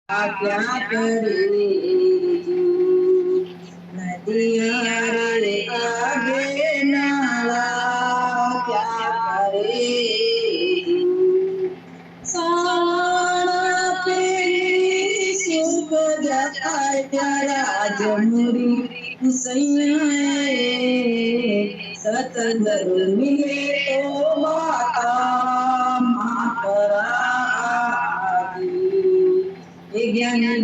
क्या करे नदिया रे आगे नाला क्या करे सावण पेली सुख जाया जमुरी सैया सतगुरु मिले तो माता मातरा ज्ञानी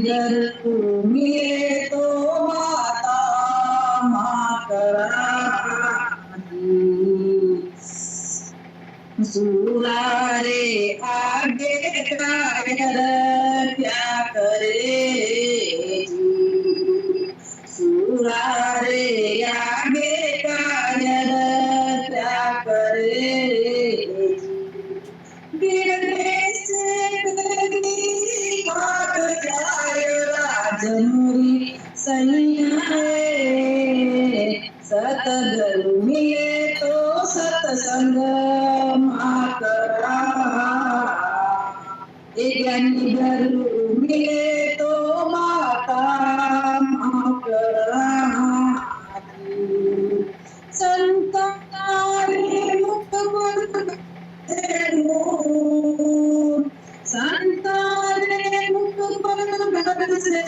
गुरु मिले तो माता मातरा सूरा रे आगे कायर क्या करे सूरा रे आगे कायर क्या करे गिरने से गगनी बात जाए राजमुरी सैया सतगुरु मिले तो सत्संग करा ज्ञानी गुरु मिले तो माता करा संतारी मुख संतारे मुख पर से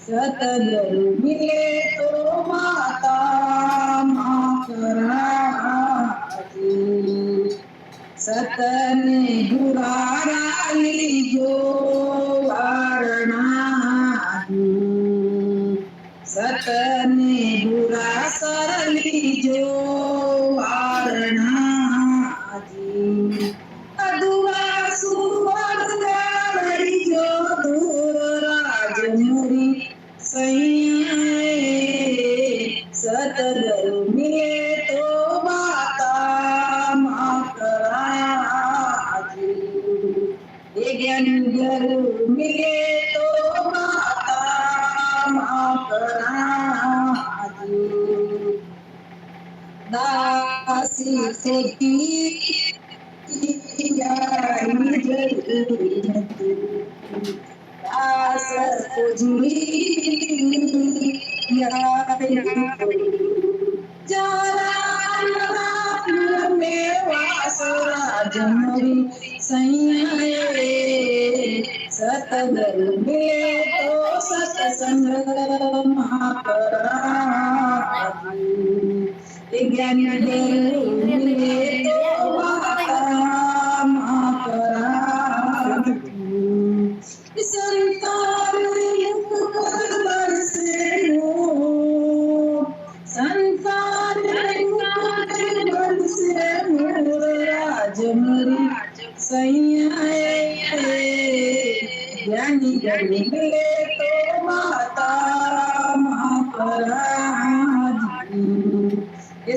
सतगुरु मिले तो माता मातरा सतने दुरारा लीजो वारणा सतने बुरा सरली जो वारणा अदुआ सुवर गाड़ी जो दूर राजमुरी सैया सतगुरु मिले तो माता मातरा ज्ञानी गुरु मिले तो माता मातरा दासी खोटी दास खोजी जरा में वास राजमरी सैया सतगुरु मिले तो सत्संग महाकरा ज्ञानी गुरु मिले तो माता महाकरा संतान मुख पर बरसे संतान मुख पर बरसे राजमरी सैया ज्ञानी गुरु मिले तो माता महाकरा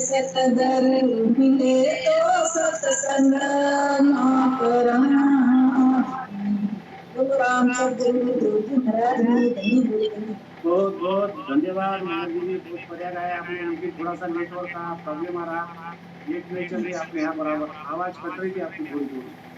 सतगुरु मिले तो सत्संग महाकरा राम सतगुरु महाराज बहुत बहुत धन्यवाद महाराज जी ने बहुत बढ़िया गाया आपने लेकिन थोड़ा सा नेटवर्क का प्रॉब्लम आ रहा नेट नहीं चल रही आपने यहाँ बराबर आवाज कट रही थी आपकी थोड़ी थोड़ी